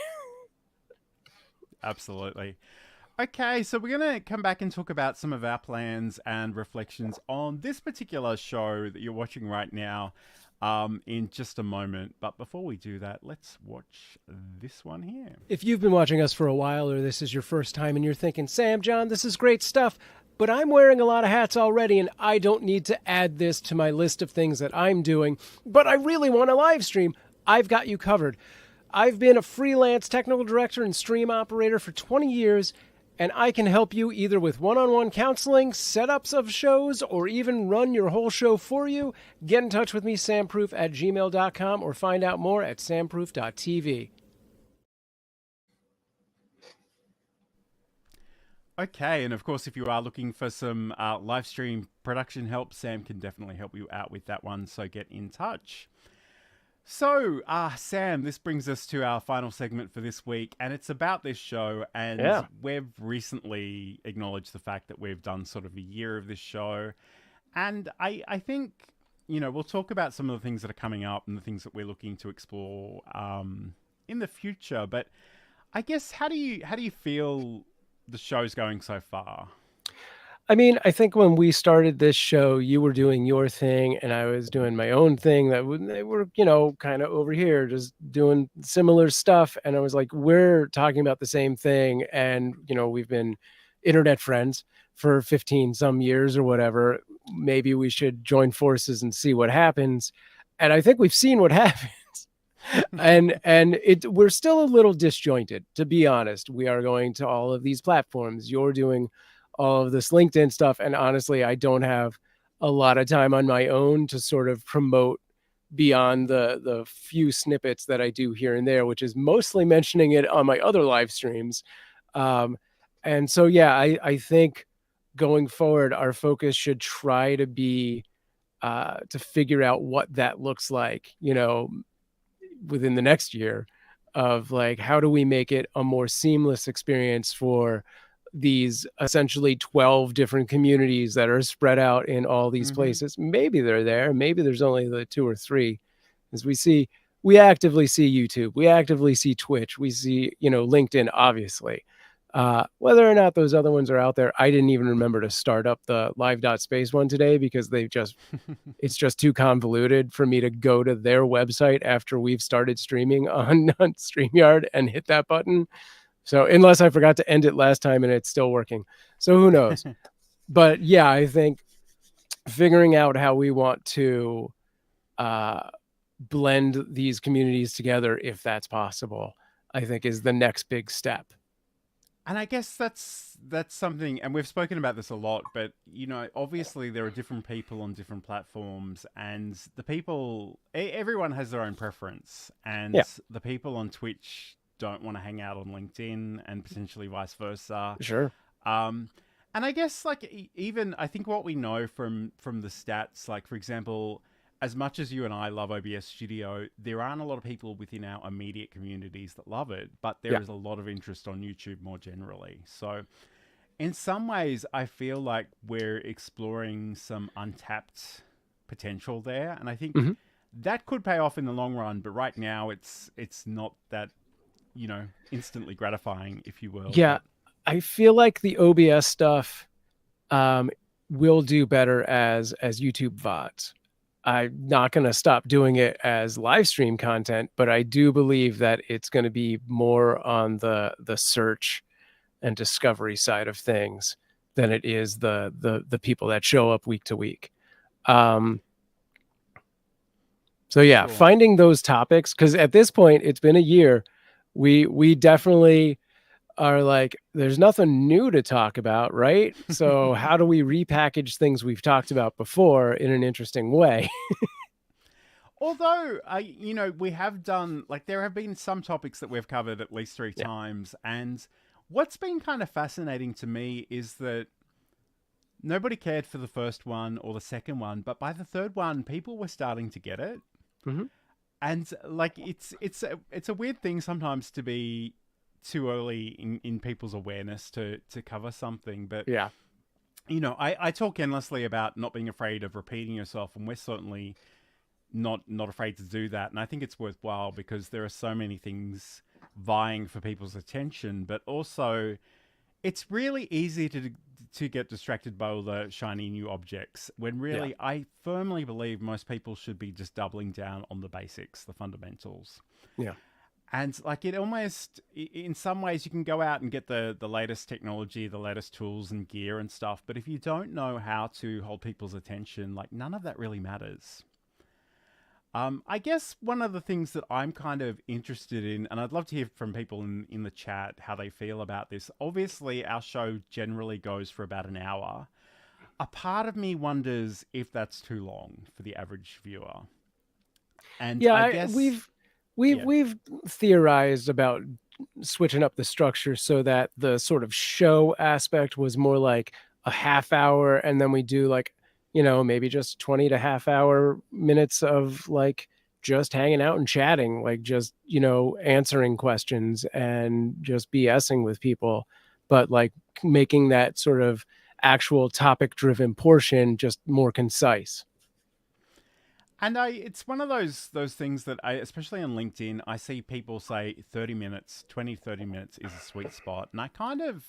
Absolutely. Okay, so we're going to come back and talk about some of our plans and reflections on this particular show that you're watching right now in just a moment. But before we do that, let's watch this one here. If you've been watching us for a while, or this is your first time and you're thinking, Sam, John, this is great stuff, but I'm wearing a lot of hats already and I don't need to add this to my list of things that I'm doing, but I really want to live stream, I've got you covered. I've been a freelance technical director and stream operator for 20 years, and I can help you either with one-on-one counseling, setups of shows, or even run your whole show for you. Get in touch with me, samproof@gmail.com, or find out more at samproof.tv. Okay, and of course, if you are looking for some live stream production help, Sam can definitely help you out with that one, so get in touch. So, Sam, this brings us to our final segment for this week, and it's about this show, and we've recently acknowledged the fact that we've done sort of a year of this show, and I think, we'll talk about some of the things that are coming up and the things that we're looking to explore in the future, but I guess, how do you feel the show's going so far? I mean, I think when we started this show, you were doing your thing and I was doing my own thing. They were, kind of over here just doing similar stuff. And I was like, we're talking about the same thing. And, we've been internet friends for 15 some years or whatever. Maybe we should join forces and see what happens. And I think we've seen what happens. and we're still a little disjointed, to be honest. We are going to all of these platforms. You're doing all of this LinkedIn stuff. And honestly, I don't have a lot of time on my own to sort of promote beyond the few snippets that I do here and there, which is mostly mentioning it on my other live streams. And so, yeah, I think going forward, our focus should try to be to figure out what that looks like, within the next year, of like, how do we make it a more seamless experience for these essentially 12 different communities that are spread out in all these places. Maybe they're there. Maybe there's only the 2 or 3. As we actively see YouTube. We actively see Twitch. We see, LinkedIn, obviously. Whether or not those other ones are out there, I didn't even remember to start up the live.space one today because it's just too convoluted for me to go to their website after we've started streaming on StreamYard and hit that button. So unless I forgot to end it last time and it's still working. So who knows? But yeah, I think figuring out how we want to blend these communities together, if that's possible, I think is the next big step. And I guess that's something, and we've spoken about this a lot, but, obviously there are different people on different platforms, and everyone has their own preference. And the people on Twitch don't want to hang out on LinkedIn, and potentially vice versa. Sure. And I guess like even I think what we know from the stats, like for example, as much as you and I love OBS Studio, there aren't a lot of people within our immediate communities that love it, but there is a lot of interest on YouTube more generally. So in some ways, I feel like we're exploring some untapped potential there, and I think that could pay off in the long run. But right now, it's not that, you know, instantly gratifying, if you will. Yeah, I feel like the OBS stuff will do better as YouTube VODs. I'm not going to stop doing it as live stream content, but I do believe that it's going to be more on the search and discovery side of things than it is the people that show up week to week. So yeah, Sure. finding those topics, because at this point it's been a year, we definitely are like, there's nothing new to talk about, right? So how do we repackage things we've talked about before in an interesting way? Although, you know, we have done, like, there have been some topics that we've covered at least 3 times, and what's been kind of fascinating to me is that nobody cared for the first one or the second one, but by the third one, people were starting to get it. And like, it's a weird thing sometimes to be too early in people's awareness to cover something. But Yeah. you know, I talk endlessly about not being afraid of repeating yourself, and we're certainly not afraid to do that. And I think it's worthwhile because there are so many things vying for people's attention, but also it's really easy to get distracted by all the shiny new objects when really I firmly believe most people should be just doubling down on the basics, the fundamentals. Yeah. And like, it almost, in some ways, you can go out and get the latest technology, the latest tools and gear and stuff, but if you don't know how to hold people's attention, like, none of that really matters. I guess one of the things that I'm kind of interested in, and I'd love to hear from people in the chat how they feel about this. Obviously, our show generally goes for about an hour. A part of me wonders if that's too long for the average viewer. And yeah, I guess we've theorized about switching up the structure so that the sort of show aspect was more like a half hour, and then we do like, you know, maybe just 20 to half hour minutes of like just hanging out and chatting, like just, you know, answering questions and just BSing with people, but like making that sort of actual topic driven portion just more concise. And it's one of those things that especially on LinkedIn, I see people say 30 minutes, 20, 30 minutes is a sweet spot. And I kind of,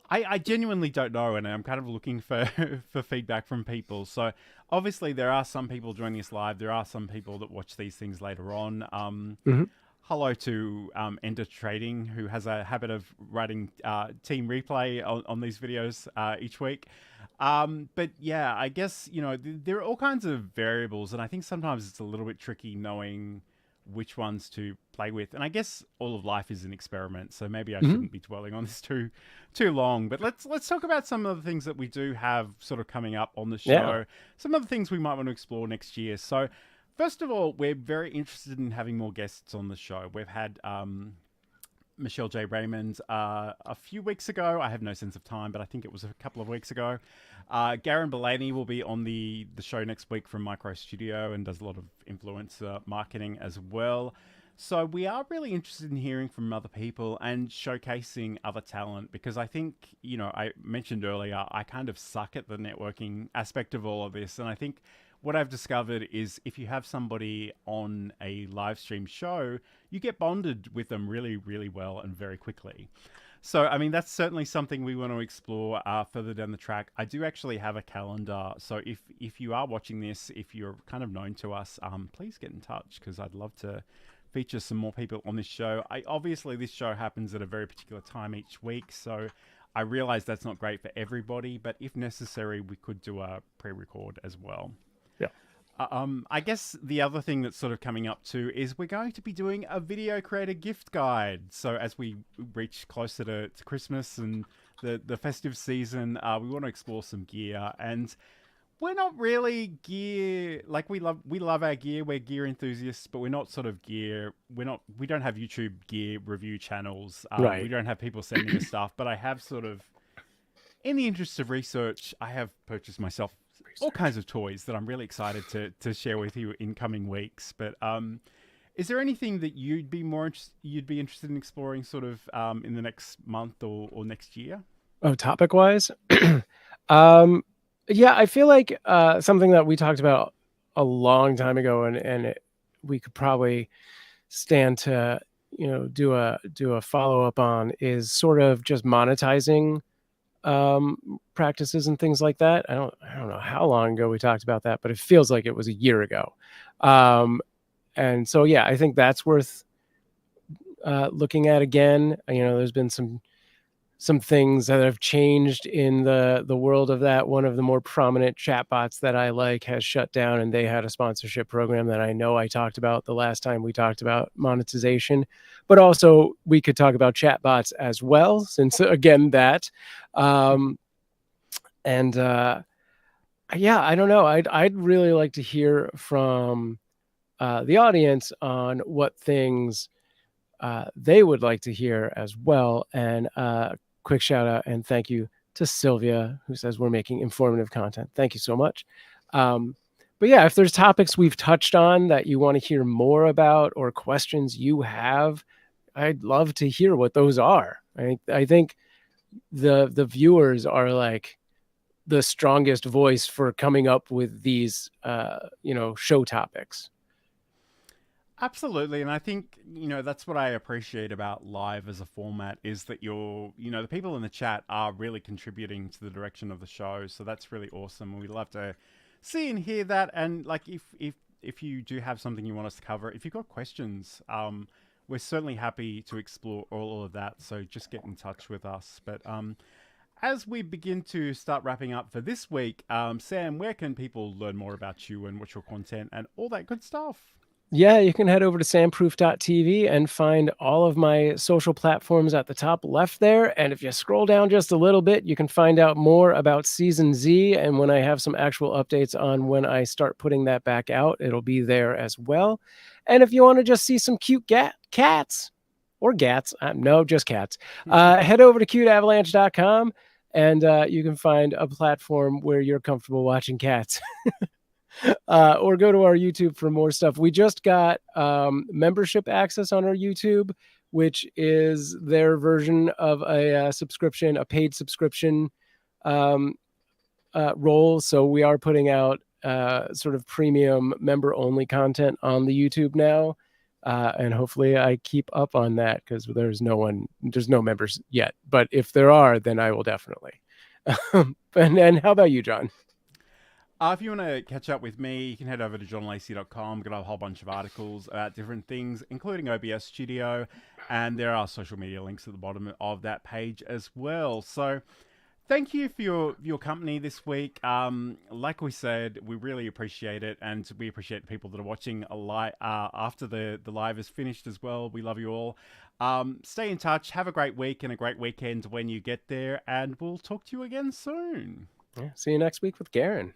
I genuinely don't know, and I'm kind of looking for feedback from people. So obviously there are some people joining us live. There are some people that watch these things later on. Hello to Ender Trading, who has a habit of writing team replay on these videos each week. But yeah, I guess, you know, there are all kinds of variables, and I think sometimes it's a little bit tricky knowing which ones to play with. And I guess all of life is an experiment, so maybe I shouldn't be dwelling on this too long. But let's talk about some of the things that we do have sort of coming up on the show. Some of the things we might want to explore next year. So first of all, we're very interested in having more guests on the show. We've had Michelle J. Raymond a few weeks ago. I have no sense of time, but I think it was a couple of weeks ago. Garen Belaney will be on the show next week from Micro Studio and does a lot of influencer marketing as well. So we are really interested in hearing from other people and showcasing other talent, because I think, you know, I mentioned earlier, I kind of suck at the networking aspect of all of this. And I think what I've discovered is if you have somebody on a live stream show, you get bonded with them really, really well and very quickly. So, I mean, that's certainly something we want to explore further down the track. I do actually have a calendar. So if you are watching this, if you're kind of known to us, please get in touch, because I'd love to feature some more people on this show. Obviously, this show happens at a very particular time each week, so I realize that's not great for everybody, but if necessary, we could do a pre-record as well. I guess the other thing that's sort of coming up too is we're going to be doing a video creator gift guide. So as we reach closer to Christmas and the festive season, we want to explore some gear. And We're not really gear, like we love our gear. We're gear enthusiasts, but we're not sort of gear. We don't have YouTube gear review channels. Right. We don't have people sending us stuff. But I have sort of, in the interest of research, I have purchased myself all kinds of toys that I'm really excited to share with you in coming weeks. But is there anything that you'd be interested in exploring, sort of in the next month or next year? Oh, topic wise. Yeah, I feel like something that we talked about a long time ago, and we could probably stand to do a follow up on, is sort of just monetizing practices and things like that. I don't know how long ago we talked about that, but it feels like it was a year ago. And so yeah, I think that's worth looking at again. There's been some things that have changed in the world of that. One of the more prominent chatbots that I like has shut down, and they had a sponsorship program that I know I talked about the last time we talked about monetization. But also we could talk about chatbots as well, since again that. Yeah, I don't know. I'd really like to hear from the audience on what things they would like to hear as well. And quick shout out and thank you to Sylvia, who says we're making informative content. Thank you so much. But yeah, if there's topics we've touched on that you want to hear more about, or questions you have, I'd love to hear what those are. I think the viewers are like the strongest voice for coming up with these show topics. Absolutely. And I think, that's what I appreciate about live as a format, is that the people in the chat are really contributing to the direction of the show. So that's really awesome. We'd love to see and hear that. And like, if you do have something you want us to cover, if you've got questions, we're certainly happy to explore all of that. So just get in touch with us. But as we begin to start wrapping up for this week, Sam, where can people learn more about you and what's your content and all that good stuff? Yeah, you can head over to samproof.tv and find all of my social platforms at the top left there. And if you scroll down just a little bit, you can find out more about Season Z. And when I have some actual updates on when I start putting that back out, it'll be there as well. And if you want to just see some cute cats or gats, no, just cats, head over to cuteavalanche.com and you can find a platform where you're comfortable watching cats. Or go to our YouTube for more stuff. We just got membership access on our YouTube, which is their version of a subscription, a paid subscription role. So we are putting out sort of premium member-only content on the YouTube now. And hopefully I keep up on that, because there's no members yet. But if there are, then I will definitely. And how about you, John? If you want to catch up with me, you can head over to johnlacey.com. Got a whole bunch of articles about different things, including OBS Studio, and there are social media links at the bottom of that page as well. So thank you for your company this week. Like we said, we really appreciate it, and we appreciate the people that are watching after the live is finished as well. We love you all. Stay in touch. Have a great week and a great weekend when you get there, and we'll talk to you again soon. Yeah, see you next week with Garen.